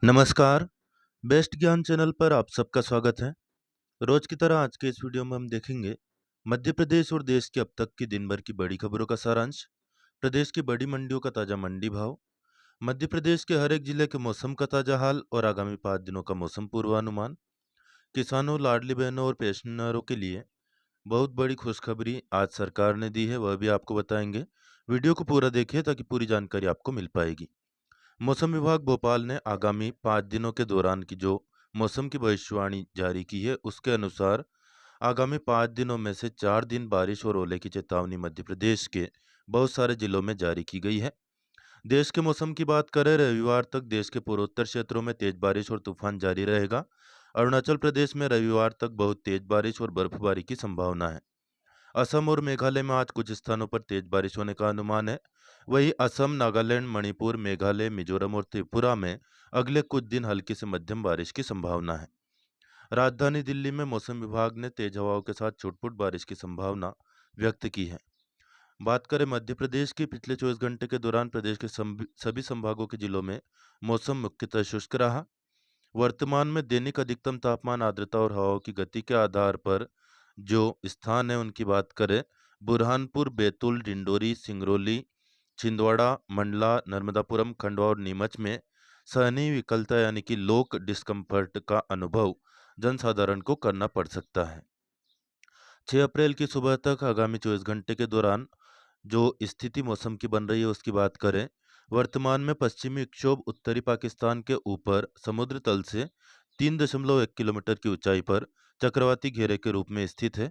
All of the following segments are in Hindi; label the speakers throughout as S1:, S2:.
S1: नमस्कार, बेस्ट ज्ञान चैनल पर आप सबका स्वागत है। रोज की तरह आज के इस वीडियो में हम देखेंगे मध्य प्रदेश और देश की अब तक की दिन भर की बड़ी खबरों का सारांश, प्रदेश की बड़ी मंडियों का ताजा मंडी भाव, मध्य प्रदेश के हर एक जिले के मौसम का ताजा हाल और आगामी 5 दिनों का मौसम पूर्वानुमान। किसानों, लाडली बहनों और पेंशनरों के लिए बहुत बड़ी खुशखबरी आज सरकार ने दी है, वह भी आपको बताएंगे। वीडियो को पूरा देखिए ताकि पूरी जानकारी आपको मिल पाएगी। मौसम विभाग भोपाल ने आगामी 5 दिनों के दौरान की जो मौसम की भविष्यवाणी जारी की है, उसके अनुसार आगामी 5 दिनों में से 4 दिन बारिश और ओले की चेतावनी मध्य प्रदेश के बहुत सारे जिलों में जारी की गई है। देश के मौसम की बात करें, रविवार तक देश के पूर्वोत्तर क्षेत्रों में तेज बारिश और तूफान जारी रहेगा। अरुणाचल प्रदेश में रविवार तक बहुत तेज बारिश और बर्फबारी की संभावना है। असम और मेघालय में आज कुछ स्थानों पर तेज बारिश होने का अनुमान है। वहीं असम, नागालैंड, मणिपुर, मेघालय, मिजोरम और त्रिपुरा में अगले कुछ दिन हल्की से मध्यम बारिश की संभावना है। राजधानी दिल्ली में मौसम विभाग ने तेज हवाओं के साथ छुटपुट बारिश की संभावना व्यक्त की है। बात करें मध्य प्रदेश की, पिछले 24 घंटे के दौरान प्रदेश के सभी संभागों के जिलों में मौसम मुख्यतः शुष्क रहा। वर्तमान में दैनिक अधिकतम तापमान, आर्द्रता और हवाओं की गति के आधार पर जो स्थान है उनकी बात करें, बुरहानपुर, बैतूल, डिंडोरी, सिंगरौली, छिंदवाड़ा, मंडला, नर्मदापुरम, खंडवा और नीमच में सहनीय विकलता यानी कि लोक डिस्कम्फर्ट का अनुभव जनसाधारण को करना पड़ सकता है। 6 अप्रैल की सुबह तक आगामी 24 घंटे के दौरान जो स्थिति मौसम की बन रही है उसकी बात करें, वर्तमान में पश्चिमी विक्षोभ उत्तरी पाकिस्तान के ऊपर समुद्र तल से 3.1 किलोमीटर की ऊंचाई पर चक्रवाती घेरे के रूप में स्थित है।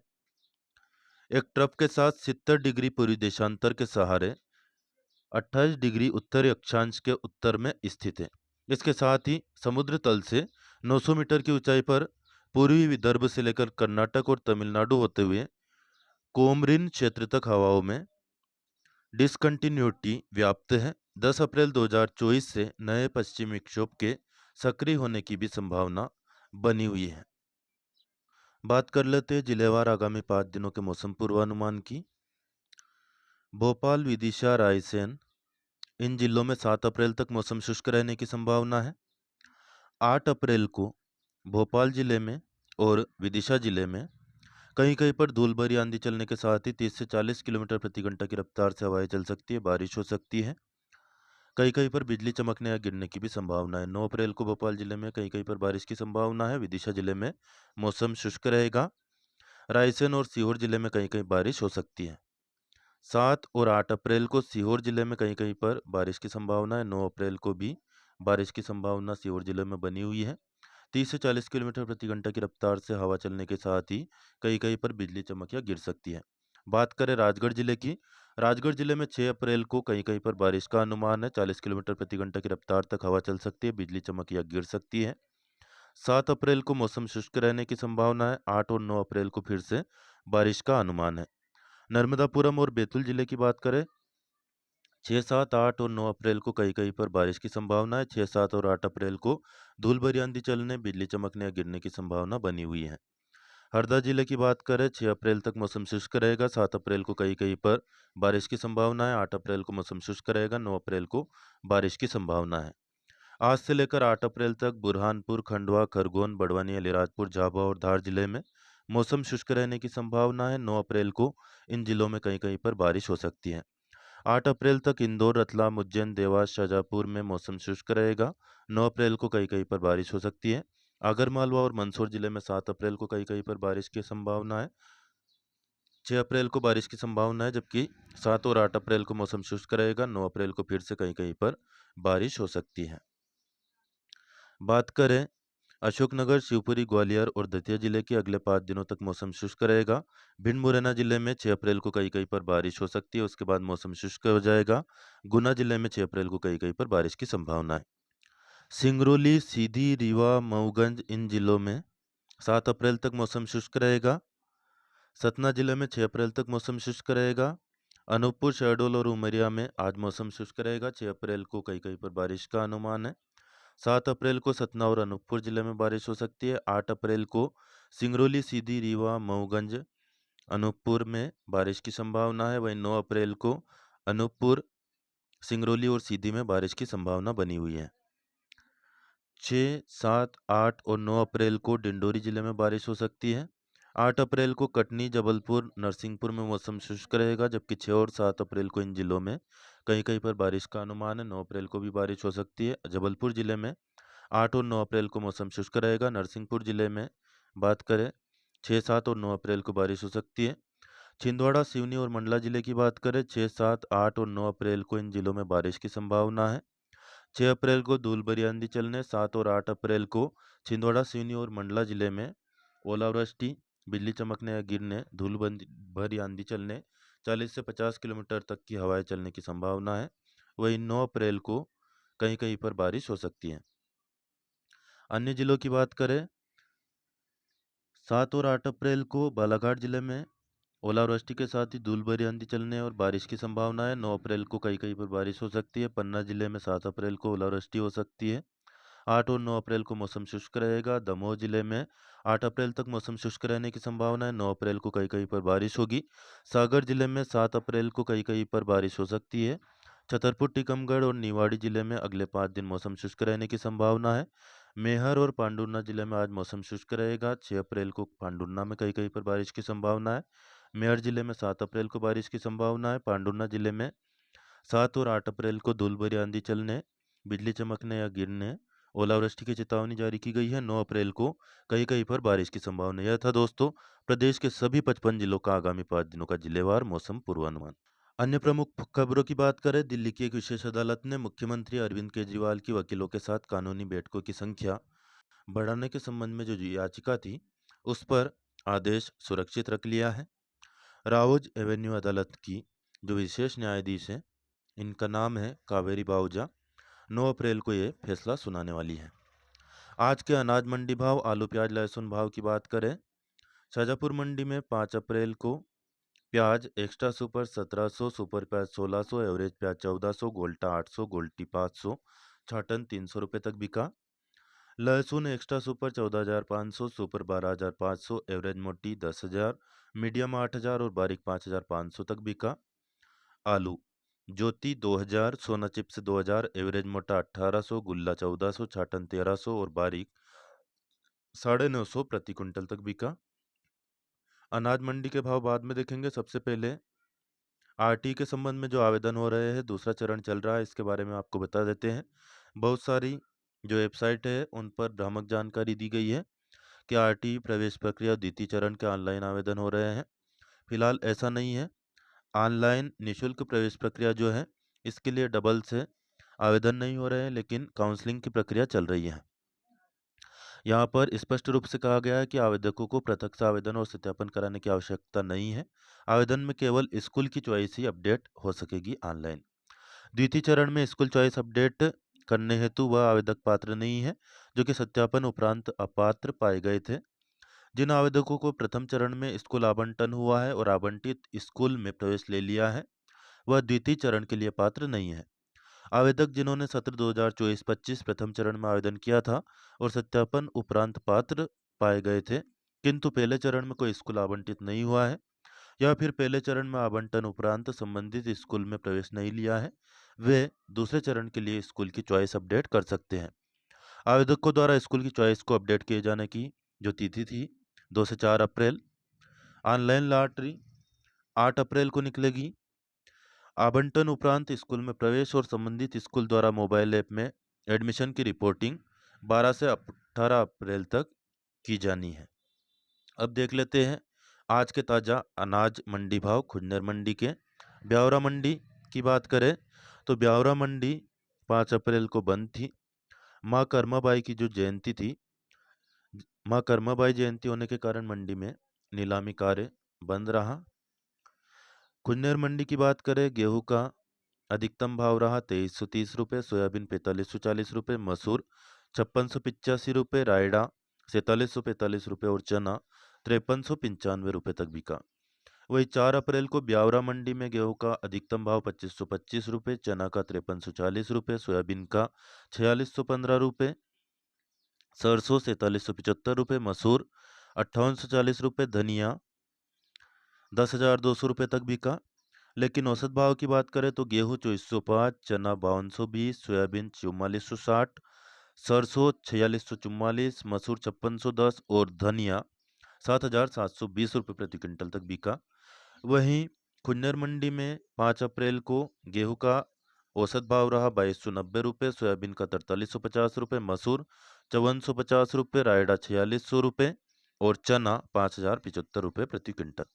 S1: एक ट्रफ के साथ 70 डिग्री पूर्वी देशांतर के सहारे 28 डिग्री उत्तरी अक्षांश के उत्तर में स्थित है। इसके साथ ही समुद्र तल से 900 मीटर की ऊंचाई पर पूर्वी विदर्भ से लेकर कर्नाटक और तमिलनाडु होते हुए कोमरिन क्षेत्र तक हवाओं में डिसकंटिन्यूटी व्याप्त है। 10 अप्रैल 2024 से नए पश्चिमी विक्षोभ के सक्रिय होने की भी संभावना बनी हुई है। बात कर लेते हैं जिलेवार आगामी 5 दिनों के मौसम पूर्वानुमान की। भोपाल, विदिशा, रायसेन, इन जिलों में 7 अप्रैल तक मौसम शुष्क रहने की संभावना है। 8 अप्रैल को भोपाल जिले में और विदिशा जिले में कहीं कहीं पर धूल भरी आंधी चलने के साथ ही 30 से 40 किलोमीटर प्रति घंटा की रफ्तार से हवाएं चल सकती है, बारिश हो सकती है। कहीं कहीं पर बिजली चमकने या गिरने की भी संभावना है। 9 अप्रैल को भोपाल जिले में कहीं कहीं पर बारिश की संभावना है। विदिशा जिले में मौसम शुष्क रहेगा। रायसेन और सीहोर जिले में कहीं कहीं बारिश हो सकती है। 7 और 8 अप्रैल को सीहोर जिले में कहीं कहीं पर बारिश की संभावना है। 9 अप्रैल को भी बारिश की संभावना सीहोर जिले में बनी हुई है। 30 से 40 किलोमीटर प्रति घंटा की रफ्तार से हवा चलने के साथ ही कहीं कहीं पर बिजली चमक या गिर सकती है। बात करें राजगढ़ जिले की, राजगढ़ जिले में 6 अप्रैल को कहीं कहीं पर बारिश का अनुमान है। 40 किलोमीटर प्रति घंटा की रफ्तार तक हवा चल सकती है, बिजली चमक या गिर सकती है। 7 अप्रैल को मौसम शुष्क रहने की संभावना है। 8 और 9 अप्रैल को फिर से बारिश का अनुमान है। नर्मदापुरम और बैतूल जिले की बात करें, 6, 7, 8 और 9 अप्रैल को कहीं कहीं पर बारिश की संभावना है। 6, 7 और 8 अप्रैल को धूल भरी आंधी चलने, बिजली चमकने या गिरने की संभावना बनी हुई है। हरदा जिले की बात करें, 6 अप्रैल तक मौसम शुष्क रहेगा। 7 अप्रैल को कहीं कहीं पर बारिश की संभावना है। 8 अप्रैल को मौसम शुष्क रहेगा। 9 अप्रैल को बारिश की संभावना है। आज से लेकर 8 अप्रैल तक बुरहानपुर, खंडवा, खरगोन, बड़वानी, अलीराजपुर, झाबुआ और धार जिले में मौसम शुष्क रहने की संभावना है। 9 अप्रैल को इन जिलों में कहीं कहीं पर बारिश हो सकती है। 8 अप्रैल तक इंदौर, रतलाम, उज्जैन, देवास, शाजापुर में मौसम शुष्क रहेगा। 9 अप्रैल को कहीं कहीं पर बारिश हो सकती है। आगरमालवा और मंदसौर जिले में 7 अप्रैल को कहीं कहीं पर बारिश की संभावना है। 6 अप्रैल को बारिश की संभावना है, जबकि 7 और 8 अप्रैल को मौसम शुष्क रहेगा। 9 अप्रैल को फिर से कहीं कहीं पर बारिश हो सकती है। बात करें अशोकनगर, शिवपुरी, ग्वालियर और दतिया जिले के, अगले 5 दिनों तक मौसम शुष्क रहेगा। भिंड, मुरैना जिले में 6 अप्रैल को कहीं कहीं पर बारिश हो सकती है, उसके बाद मौसम शुष्क हो जाएगा। गुना जिले में 6 अप्रैल को कहीं कहीं पर बारिश की संभावना है। सिंगरौली, सीधी, रीवा, मऊगंज, इन जिलों में 7 अप्रैल तक मौसम शुष्क रहेगा। सतना जिले में 6 अप्रैल तक मौसम शुष्क रहेगा। अनूपपुर, शहडोल और उमरिया में आज मौसम शुष्क रहेगा। 6 अप्रैल को कहीं कहीं पर बारिश का अनुमान है। 7 अप्रैल को सतना और अनूपपुर जिले में बारिश हो सकती है। 8 अप्रैल को सिंगरौली, सीधी, रीवा, मऊगंज, अनूपपुर में बारिश की संभावना है। वहीं 9 अप्रैल को अनूपपुर, सिंगरौली और सीधी में बारिश की संभावना बनी हुई है। 6, 7, 8 और 9 अप्रैल को डिंडोरी जिले में बारिश हो सकती है। 8 अप्रैल को कटनी, जबलपुर, नरसिंहपुर में मौसम शुष्क रहेगा, जबकि 6 और 7 अप्रैल को इन जिलों में कहीं-कहीं पर बारिश का अनुमान है। 9 अप्रैल को भी बारिश हो सकती है। जबलपुर जिले में 8 और 9 अप्रैल को मौसम शुष्क रहेगा। नरसिंहपुर जिले में बात करें 6, 7 और 9 अप्रैल को बारिश हो सकती है। छिंदवाड़ा, सिवनी और मंडला जिले की बात करें 6, 7, 8 और 9 अप्रैल को इन जिलों में बारिश की संभावना है। 6 अप्रैल को धूल भरी आंधी चलने, 7 और 8 अप्रैल को छिंदवाड़ा, सिवनी और मंडला जिले में ओलावृष्टि, बिजली चमकने या गिरने, भरी आंधी चलने, 40 से 50 किलोमीटर तक की हवाएं चलने की संभावना है। वहीं 9 अप्रैल को कहीं-कहीं पर बारिश हो सकती है। अन्य जिलों की बात करें 7 और 8 अप्रैल को बालाघाट जिले में ओलावृष्टि के साथ ही धूल भरी आंधी चलने और बारिश की संभावना है। 9 अप्रैल को कहीं-कहीं पर बारिश हो सकती है। पन्ना जिले में 7 अप्रैल को ओलावृष्टि हो सकती है। 8 और 9 अप्रैल को मौसम शुष्क रहेगा। दमोह जिले में 8 अप्रैल तक मौसम शुष्क रहने की संभावना है। 9 अप्रैल को कहीं-कहीं पर बारिश होगी। सागर जिले में 7 अप्रैल को कहीं-कहीं पर बारिश हो सकती है। छतरपुर, टीकमगढ़ और निवाड़ी जिले में अगले 5 दिन मौसम शुष्क रहने की संभावना है। मेहर और पांडुर्ना जिले में आज मौसम शुष्क रहेगा। 6 अप्रैल को पांडुर्ना में कहीं-कहीं पर बारिश की संभावना है। मेहर जिले में 7 अप्रैल को बारिश की संभावना है। पांडुर्ना जिले में 7 और 8 अप्रैल को धूल भरी आंधी चलने, बिजली चमकने या गिरने, ओलावृष्टि की चेतावनी जारी की गई है। 9 अप्रैल को कहीं-कहीं पर बारिश की संभावना है। यह था दोस्तों प्रदेश के सभी 55 जिलों का आगामी 5 दिनों का जिलेवार मौसम पूर्वानुमान। अन्य प्रमुख खबरों की बात करें, दिल्ली की एक विशेष अदालत ने मुख्यमंत्री अरविंद केजरीवाल की वकीलों के साथ कानूनी बैठकों की संख्या बढ़ाने के संबंध में जो याचिका थी, उस पर आदेश सुरक्षित रख लिया है। राओज एवेन्यू अदालत की जो विशेष न्यायाधीश हैं, इनका नाम है कावेरी बाऊजा। 9 अप्रैल को ये फैसला सुनाने वाली है। आज के अनाज मंडी भाव, आलू, प्याज, लहसुन भाव की बात करें, शाजापुर मंडी में 5 अप्रैल को प्याज एक्स्ट्रा सुपर 1700, सुपर प्याज 1600, एवरेज प्याज 1400, गोल्टा 800, गोल्टी 500, छाटन 300 रुपये तक बिका। लहसुन एक्स्ट्रा सुपर 14,500, सुपर 12,500, एवरेज मोटी 10,000, मीडियम 8,000 और बारीक 5,500 तक बिका। आलू ज्योति 2,000, सोना चिप्स 2,000, एवरेज मोटा 1,800, गुल्ला 1,400, छाटन 1,300 और बारीक 950 प्रति क्विंटल तक बिका। अनाज मंडी के भाव बाद में देखेंगे। सबसे पहले आरटी के संबंध में जो आवेदन हो रहे हैं, दूसरा चरण चल रहा है, इसके बारे में आपको बता देते हैं। बहुत सारी जो वेबसाइट है उन पर भ्रामक जानकारी दी गई है कि आरटी प्रवेश प्रक्रिया द्वितीय चरण के ऑनलाइन आवेदन हो रहे हैं। फिलहाल ऐसा नहीं है। ऑनलाइन निःशुल्क प्रवेश प्रक्रिया जो है, इसके लिए डबल से आवेदन नहीं हो रहे हैं, लेकिन काउंसलिंग की प्रक्रिया चल रही है। यहाँ पर स्पष्ट रूप से कहा गया है कि आवेदकों को पृथक से आवेदन और सत्यापन कराने की आवश्यकता नहीं है। आवेदन में केवल स्कूल की चॉइस ही अपडेट हो सकेगी ऑनलाइन। द्वितीय चरण में स्कूल चॉइस अपडेट करने हेतु वह आवेदक पात्र नहीं है जो कि सत्यापन उपरांत अपात्र पाए गए थे। जिन आवेदकों को प्रथम चरण में स्कूल आवंटन हुआ है और आवंटित स्कूल में प्रवेश ले लिया है, वह द्वितीय चरण के लिए पात्र नहीं है। आवेदक जिन्होंने सत्र 2024-25 प्रथम चरण में आवेदन किया था और सत्यापन उपरांत पात्र पाए गए थे, किंतु पहले चरण में कोई स्कूल आवंटित नहीं हुआ है या फिर पहले चरण में आवंटन उपरांत संबंधित स्कूल में प्रवेश नहीं लिया है, वे दूसरे चरण के लिए स्कूल की चॉइस अपडेट कर सकते हैं। आवेदकों द्वारा स्कूल की चॉइस को अपडेट किए जाने की जो तिथि थी 2 से 4 अप्रैल। ऑनलाइन लॉटरी 8 अप्रैल को निकलेगी। आवंटन उपरांत स्कूल में प्रवेश और संबंधित स्कूल द्वारा मोबाइल ऐप में एडमिशन की रिपोर्टिंग 12 से 18 अप्रैल तक की जानी है। अब देख लेते हैं आज के ताज़ा अनाज मंडी भाव खुजनेर मंडी के। ब्यावरा मंडी की बात करें तो ब्यावरा मंडी 5 अप्रैल को बंद थी। माँ कर्माबाई की जो जयंती थी, माँ कर्माबाई जयंती होने के कारण मंडी में नीलामी कार्य बंद रहा। खुजनेर मंडी की बात करें, गेहूं का अधिकतम भाव रहा 2330 रुपये, सोयाबीन 4540 रुपये, मसूर 5685 रुपये, रायडा 4745 रुपये और चना 5395 रुपये तक बिका। वही 4 अप्रैल को ब्यावरा मंडी में गेहूं का अधिकतम भाव 2525 रुपये, चना का 5340 रुपये, सोयाबीन का 4615 रुपये, सरसों 4775 रुपये, मसूर 5840 रुपये, धनिया 10,200 रुपये तक बिका। लेकिन औसत भाव की बात करें तो गेहूं 2405, चना 5220, सोयाबीन 4460, सरसों 4644, मसूर 5610 और धनिया 7720 रुपये प्रति क्विंटल तक बिका। वहीं खुन्नर मंडी में 5 अप्रैल को गेहूं का औसत भाव रहा 2290 रुपये, सोयाबीन का 4350 रुपये, मसूर 5450 रुपये, रायडा 4600 रुपये और चना 5075 रुपये प्रति क्विंटल।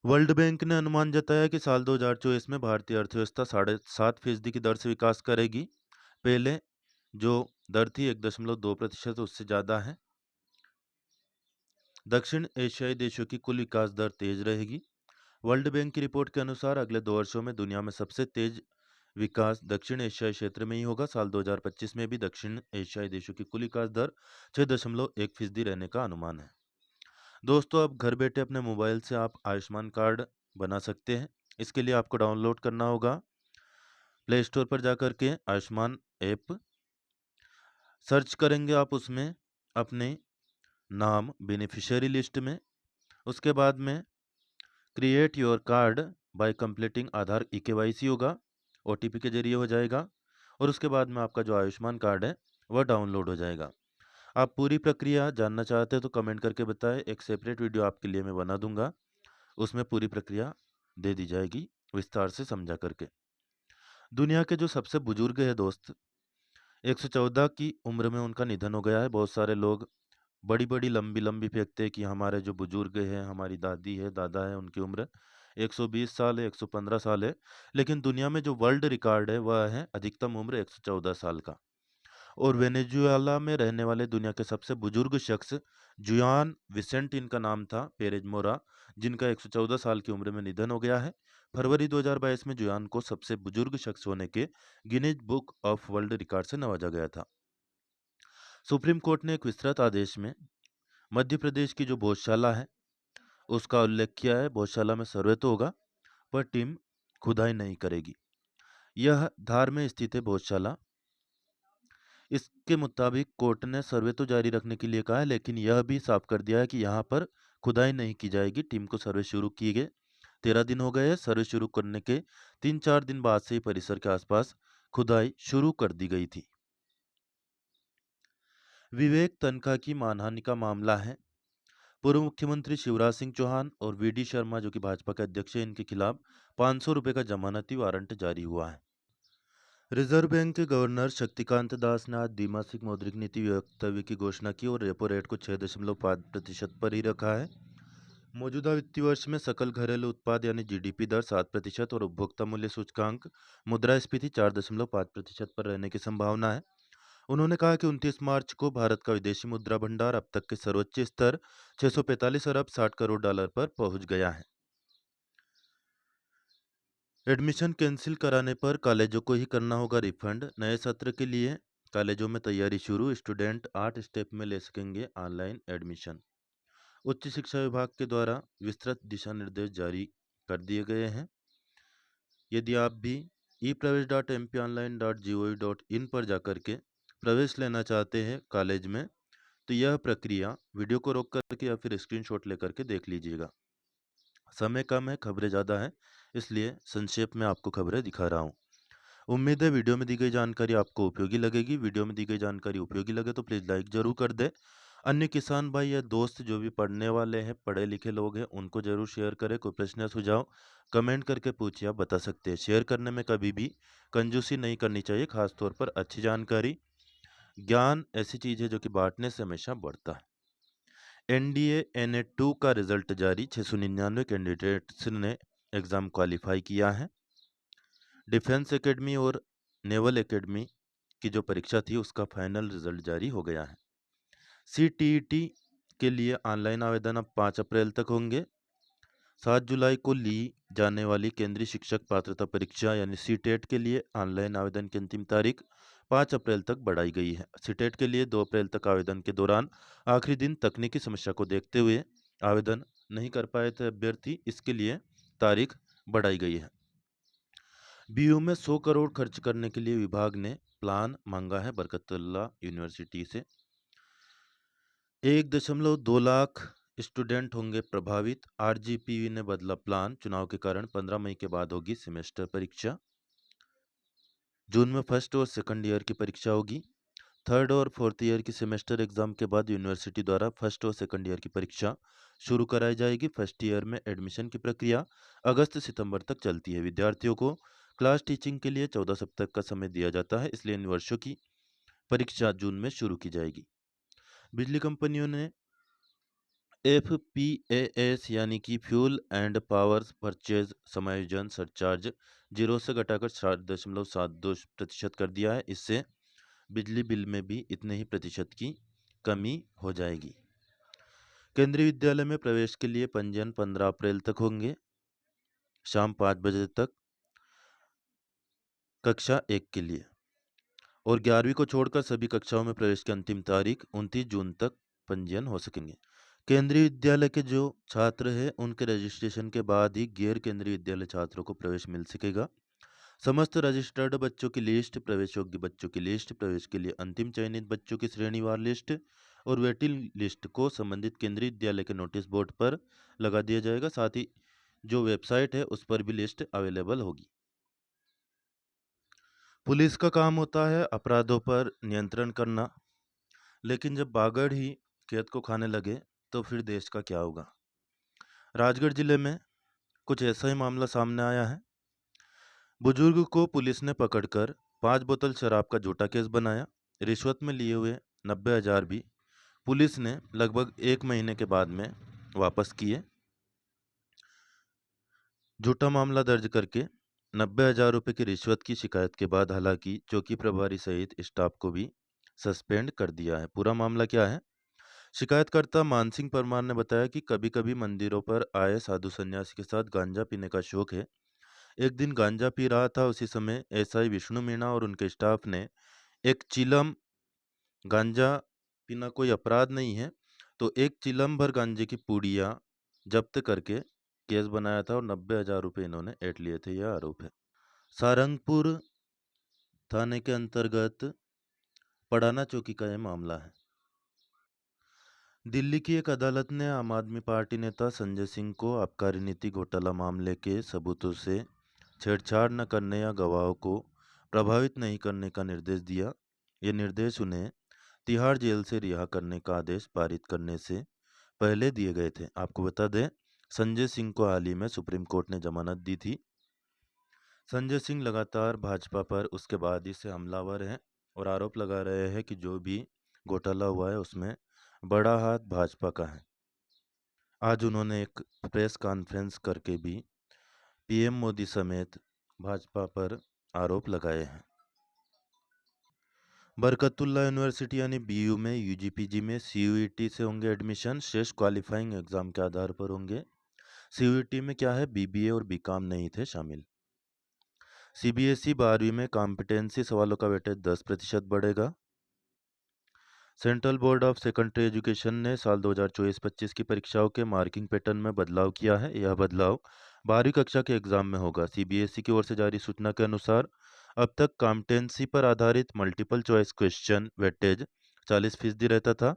S1: वर्ल्ड बैंक ने अनुमान जताया कि साल 2024 में भारतीय अर्थव्यवस्था 7.5% की दर से विकास करेगी। पहले जो दर थी 1.2% उससे ज़्यादा है। दक्षिण एशियाई देशों की कुल विकास दर तेज रहेगी। वर्ल्ड बैंक की रिपोर्ट के अनुसार अगले 2 वर्षों में दुनिया में सबसे तेज विकास दक्षिण एशियाई क्षेत्र में ही होगा। साल 2025 में भी दक्षिण एशियाई देशों की कुल विकास दर 6.1% रहने का अनुमान है। दोस्तों, अब घर बैठे अपने मोबाइल से आप आयुष्मान कार्ड बना सकते हैं। इसके लिए आपको डाउनलोड करना होगा प्ले स्टोर पर जाकर के आयुष्मान ऐप सर्च करेंगे आप उसमें अपने नाम बेनिफिशियरी लिस्ट में। उसके बाद में create your card bye completing Aadhaar e-KYC होगा, ओटीपी के जरिए हो जाएगा और उसके बाद में आपका जो आयुष्मान कार्ड है वह डाउनलोड हो जाएगा। आप पूरी प्रक्रिया जानना चाहते हैं तो कमेंट करके बताएं, एक सेपरेट वीडियो आपके लिए मैं बना दूंगा, उसमें पूरी प्रक्रिया दे दी जाएगी विस्तार से समझा करके। दुनिया के जो सबसे बुजुर्ग है दोस्त, 114 की उम्र में उनका निधन हो गया है। बहुत सारे लोग बड़ी बड़ी लंबी लंबी फेंकते हैं कि हमारे जो बुजुर्ग हैं, हमारी दादी है, दादा है, उनकी उम्र 120 साल है, 115 साल है, लेकिन दुनिया में जो वर्ल्ड रिकॉर्ड है वह है अधिकतम उम्र 114 साल का। और वेनेजुएला में रहने वाले दुनिया के सबसे बुजुर्ग शख्स जुआन विसेंट, इनका नाम था पेरेज मोरा, जिनका 114 साल की उम्र में निधन हो गया है। फरवरी 2022 में जुआन को सबसे बुजुर्ग शख्स होने के Guinness book of world record से नवाजा गया था। सुप्रीम कोर्ट ने एक विस्तृत आदेश में मध्य प्रदेश की जो भोजशाला है उसका उल्लेख किया है। भोजशाला में सर्वे तो होगा पर टीम खुदाई नहीं करेगी। यह धार में स्थित है भोजशाला। इसके मुताबिक कोर्ट ने सर्वे तो जारी रखने के लिए कहा है, लेकिन यह भी साफ कर दिया है कि यहाँ पर खुदाई नहीं की जाएगी। टीम को सर्वे शुरू किए गए 13 दिन हो गए हैं। सर्वे शुरू करने के 3-4 दिन बाद से ही परिसर के आसपास खुदाई शुरू कर दी गई थी। विवेक तनखा की मानहानि का मामला है। पूर्व मुख्यमंत्री शिवराज सिंह चौहान और वी.डी. शर्मा, जो कि भाजपा के अध्यक्ष हैं, इनके खिलाफ 500 रुपये का जमानती वारंट जारी हुआ है। रिजर्व बैंक के गवर्नर शक्तिकांत दास ने आज द्विमासिक मौद्रिक नीति वक्तव्य की घोषणा की और रेपो रेट को 6.5% पर ही रखा है। मौजूदा वित्तीय वर्ष में सकल घरेलू उत्पाद यानी जीडीपी दर 7% और उपभोक्ता मूल्य सूचकांक मुद्रास्फीति 4.5% पर रहने की संभावना है। उन्होंने कहा कि 29 मार्च को भारत का विदेशी मुद्रा भंडार अब तक के सर्वोच्च स्तर 645 अरब 60 करोड़ डॉलर पर पहुंच गया है। एडमिशन कैंसिल कराने पर कॉलेजों को ही करना होगा रिफंड। नए सत्र के लिए कॉलेजों में तैयारी शुरू। स्टूडेंट 8 स्टेप में ले सकेंगे ऑनलाइन एडमिशन। उच्च शिक्षा विभाग के द्वारा विस्तृत दिशा निर्देश जारी कर दिए गए हैं। यदि आप भी epravesh.mponline.gov.in पर जाकर के प्रवेश लेना चाहते हैं कॉलेज में, तो यह प्रक्रिया वीडियो को रोक करके या फिर स्क्रीनशॉट लेकर के देख लीजिएगा। समय कम है, खबरें ज़्यादा हैं, इसलिए संक्षेप में आपको खबरें दिखा रहा हूँ। उम्मीद है वीडियो में दी गई जानकारी आपको उपयोगी लगेगी। वीडियो में दी गई जानकारी उपयोगी लगे तो प्लीज़ लाइक ज़रूर कर दें। अन्य किसान भाई या दोस्त जो भी पढ़ने वाले हैं, पढ़े लिखे लोग हैं, उनको ज़रूर शेयर करें। कोई प्रश्न या सुझाव कमेंट करके पूछिए, आप बता सकते हैं। शेयर करने में कभी भी कंजूसी नहीं करनी चाहिए, खासतौर पर अच्छी जानकारी। ज्ञान ऐसी चीज़ है जो कि बांटने से हमेशा बढ़ता है। एनडीए NA2 का रिजल्ट जारी। 699 कैंडिडेट्स ने एग्ज़ाम क्वालिफाई किया है। डिफेंस एकेडमी और नेवल एकेडमी की जो परीक्षा थी उसका फाइनल रिजल्ट जारी हो गया है। CTET के लिए ऑनलाइन आवेदन अब 5 अप्रैल तक होंगे। 7 जुलाई को ली जाने वाली केंद्रीय शिक्षक पात्रता परीक्षा यानी CTET के लिए ऑनलाइन आवेदन की अंतिम तारीख 5 अप्रैल तक बढ़ाई गई है। CTET के लिए 2 अप्रैल तक आवेदन के दौरान आखिरी दिन तकनीकी समस्या को देखते हुए आवेदन नहीं कर पाए थे अभ्यर्थी, इसके लिए तारीख बढ़ाई गई है। BU में 100 करोड़ खर्च करने के लिए विभाग ने प्लान मांगा है बरकतुल्ला यूनिवर्सिटी से। 1.2 लाख स्टूडेंट होंगे प्रभावित। RGPV ने बदला प्लान। चुनाव के कारण 15 मई के बाद होगी सेमेस्टर परीक्षा। जून में फर्स्ट और सेकंड ईयर की परीक्षा होगी। थर्ड और फोर्थ ईयर की सेमेस्टर एग्जाम के बाद यूनिवर्सिटी द्वारा फर्स्ट और सेकंड ईयर की परीक्षा शुरू कराई जाएगी। फर्स्ट ईयर में एडमिशन की प्रक्रिया अगस्त सितंबर तक चलती है। विद्यार्थियों को क्लास टीचिंग के लिए 14 सप्ताह का समय दिया जाता है, इसलिए इन वर्षों की परीक्षा जून में शुरू की जाएगी। बिजली कंपनियों ने एफपीएएस यानी कि फ्यूल एंड पावर परचेज समायोजन सरचार्ज 0 से घटाकर 7.72% कर दिया है। इससे बिजली बिल में भी इतने ही प्रतिशत की कमी हो जाएगी। केंद्रीय विद्यालय में प्रवेश के लिए पंजीयन 15 अप्रैल तक होंगे, शाम 5 बजे तक कक्षा 1 के लिए, और 11वीं को छोड़कर सभी कक्षाओं में प्रवेश की अंतिम तारीख 29 जून तक पंजीयन हो सकेंगे। केंद्रीय विद्यालय के जो छात्र हैं उनके रजिस्ट्रेशन के बाद ही गैर केंद्रीय विद्यालय छात्रों को प्रवेश मिल सकेगा। समस्त रजिस्टर्ड बच्चों की लिस्ट, प्रवेश योग्य बच्चों की लिस्ट, प्रवेश के लिए अंतिम चयनित बच्चों की श्रेणीवार लिस्ट और वेटिंग लिस्ट को संबंधित केंद्रीय विद्यालय के नोटिस बोर्ड पर लगा दिया जाएगा। साथ ही जो वेबसाइट है उस पर भी लिस्ट अवेलेबल होगी। पुलिस का काम होता है अपराधों पर नियंत्रण करना, लेकिन जब बागड़ ही खेत को खाने लगे तो फिर देश का क्या होगा। राजगढ़ जिले में कुछ ऐसा ही मामला सामने आया है। बुजुर्ग को पुलिस ने पकड़कर 5 बोतल शराब का झूठा केस बनाया। रिश्वत में लिए हुए 90,000 भी पुलिस ने लगभग 1 महीने के बाद में वापस किए। झूठा मामला दर्ज करके 90,000 रुपये की रिश्वत की शिकायत के बाद हालांकि चौकी प्रभारी सहित स्टाफ को भी सस्पेंड कर दिया है। पूरा मामला क्या है? शिकायतकर्ता मानसिंह परमार ने बताया कि कभी-कभी मंदिरों पर आए साधु सन्यासी के साथ गांजा पीने का शौक है। एक दिन गांजा पी रहा था, उसी समय एसआई विष्णु मीणा और उनके स्टाफ ने एक चिलम, गांजा पीना कोई अपराध नहीं है, तो एक चिलम भर गांजे की पुड़िया जब्त करके केस बनाया था और 90,000 रुपये इन्होंने ऐंठ लिए थे, यह आरोप है। सारंगपुर थाने के अंतर्गत पड़ाना चौकी का यह मामला है। दिल्ली की एक अदालत ने आम आदमी पार्टी नेता संजय सिंह को आबकारी नीति घोटाला मामले के सबूतों से छेड़छाड़ न करने या गवाहों को प्रभावित नहीं करने का निर्देश दिया। ये निर्देश उन्हें तिहाड़ जेल से रिहा करने का आदेश पारित करने से पहले दिए गए थे। आपको बता दें, संजय सिंह को हाल ही में सुप्रीम कोर्ट ने जमानत दी थी। संजय सिंह लगातार भाजपा पर उसके बाद ही से हमलावर हैं और आरोप लगा रहे हैं कि जो भी घोटाला हुआ है उसमें बड़ा हाथ भाजपा का है। आज उन्होंने एक प्रेस कॉन्फ्रेंस करके भी पीएम मोदी समेत भाजपा पर आरोप लगाए हैं। बरकतुल्ला यूनिवर्सिटी यानी बीयू में यूजीपीजी में सीयूईटी से होंगे एडमिशन, श्रेष्ठ क्वालिफाइंग एग्जाम के आधार पर होंगे। सीयूईटी में क्या है, बीबीए और बीकॉम नहीं थे शामिल। सीबीएसई 12वीं में कॉम्पिटेंसी सवालों का वेटेज 10% बढ़ेगा। Central board of secondary education ने साल 2024-25 की परीक्षाओं के मार्किंग पैटर्न में बदलाव किया है। यह बदलाव 12वीं कक्षा के एग्जाम में होगा। सीबीएसई की ओर से जारी सूचना के अनुसार अब तक कॉम्पिटेंसी पर आधारित मल्टीपल चॉइस क्वेश्चन वेटेज 40% रहता था।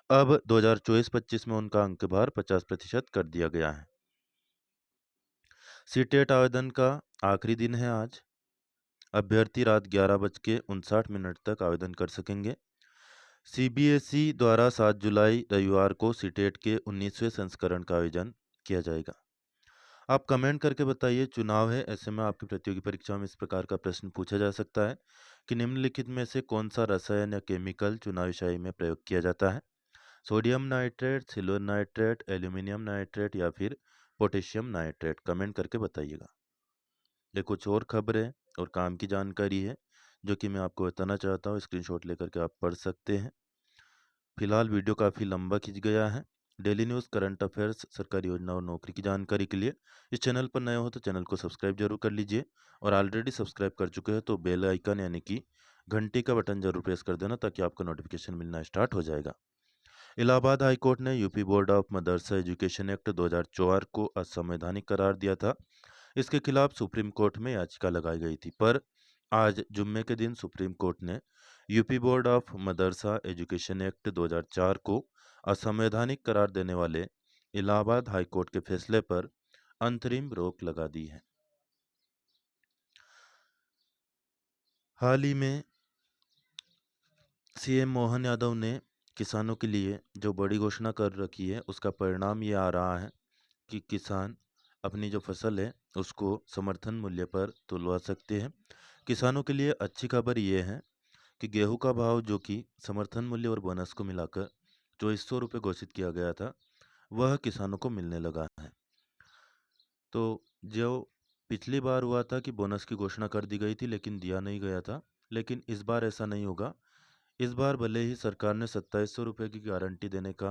S1: अब 2024-25 में उनका अंक भार 50% कर दिया गया है। सीटेट आवेदन का आखिरी दिन है आज। अभ्यर्थी रात 11:59 तक आवेदन कर सकेंगे। सीबीएसई द्वारा 7 जुलाई रविवार को सीटेट के 19वें संस्करण का आयोजन किया जाएगा। आप कमेंट करके बताइए, चुनाव है ऐसे में आपकी प्रतियोगी परीक्षाओं में इस प्रकार का प्रश्न पूछा जा सकता है कि निम्नलिखित में से कौन सा रसायन या केमिकल चुनावी शाही में प्रयोग किया जाता है? Sodium nitrate, silver nitrate, aluminium nitrate या फिर पोटेशियम नाइट्रेट? कमेंट करके बताइएगा। ये कुछ और खबरें और काम की जानकारी है जो कि मैं आपको बताना चाहता हूँ। स्क्रीनशॉट लेकर के आप पढ़ सकते हैं। फिलहाल वीडियो काफ़ी लंबा खिंच गया है। डेली न्यूज़, करंट अफेयर्स, सरकारी योजना और नौकरी की जानकारी के लिए इस चैनल पर नए हो तो चैनल को सब्सक्राइब जरूर कर लीजिए, और ऑलरेडी सब्सक्राइब कर चुके हैं तो बेल आइकन यानी कि घंटी का बटन जरूर प्रेस कर देना ताकि आपको नोटिफिकेशन मिलना स्टार्ट हो जाएगा। इलाहाबाद हाई कोर्ट ने UP board of Madrasa education act 2004 को असंवैधानिक करार दिया था। इसके खिलाफ सुप्रीम कोर्ट में याचिका लगाई गई थी, पर आज जुम्मे के दिन सुप्रीम कोर्ट ने UP board of Madrasa education act 2004 को असंवैधानिक करार देने वाले इलाहाबाद हाई कोर्ट के फैसले पर अंतरिम रोक लगा दी है। हाल ही में सीएम मोहन यादव ने किसानों के लिए जो बड़ी घोषणा कर रखी है, उसका परिणाम ये आ रहा है कि किसान अपनी जो फसल है, उसको समर्थन मूल्य पर तुलवा सकते हैं। किसानों के लिए अच्छी खबर ये है कि गेहूं का भाव जो कि समर्थन मूल्य और बोनस को मिलाकर 2400 रुपये घोषित किया गया था, वह किसानों को मिलने लगा है। तो जो पिछली बार हुआ था कि बोनस की घोषणा कर दी गई थी लेकिन दिया नहीं गया था, लेकिन इस बार ऐसा नहीं होगा। इस बार भले ही सरकार ने 2700 रुपये की गारंटी देने का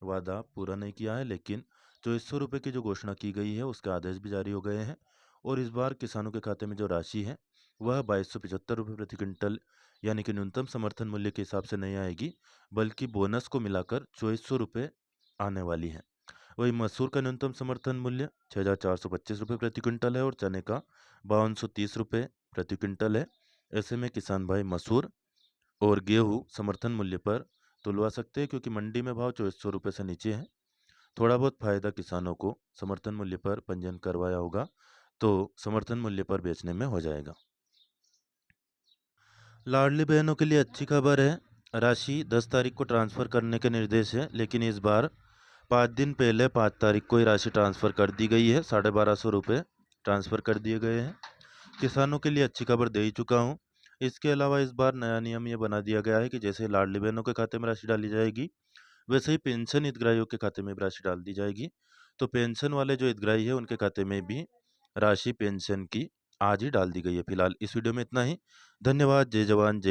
S1: वादा पूरा नहीं किया है, लेकिन 2400 रुपये की जो घोषणा की गई है उसके आदेश भी जारी हो गए हैं। और इस बार किसानों के खाते में जो राशि है वह 2275 रुपये प्रति क्विंटल यानी कि न्यूनतम समर्थन मूल्य के हिसाब से नहीं आएगी, बल्कि बोनस को मिलाकर 2400 रुपये आने वाली है। वही मसूर का न्यूनतम समर्थन मूल्य 6425 रुपये प्रति क्विंटल है और चने का 5230 रुपये प्रति क्विंटल है। ऐसे में किसान भाई मसूर और गेहूँ समर्थन मूल्य पर तुलवा सकते हैं, क्योंकि मंडी में भाव 2400 रुपये से नीचे है। थोड़ा बहुत फायदा किसानों को समर्थन मूल्य पर पंजीयन करवाया होगा तो समर्थन मूल्य पर बेचने में हो जाएगा। लाडली बहनों के लिए अच्छी खबर है। राशि 10 तारीख को ट्रांसफ़र करने के निर्देश है, लेकिन इस बार 5 दिन पहले 5 तारीख को ही राशि ट्रांसफ़र कर दी गई है। 1250 रुपये ट्रांसफ़र कर दिए गए हैं। किसानों के लिए अच्छी खबर दे ही चुका हूँ। इसके अलावा इस बार नया नियम ये बना दिया गया है कि जैसे लाडली बहनों के खाते में राशि डाली जाएगी, वैसे ही पेंशन हितग्राहियों के खाते में भी राशि डाल दी जाएगी। तो पेंशन वाले जो हितग्राही है उनके खाते में भी राशि पेंशन की आज ही डाल दी गई है। फिलहाल इस वीडियो में इतना ही। धन्यवाद। जय जवान जय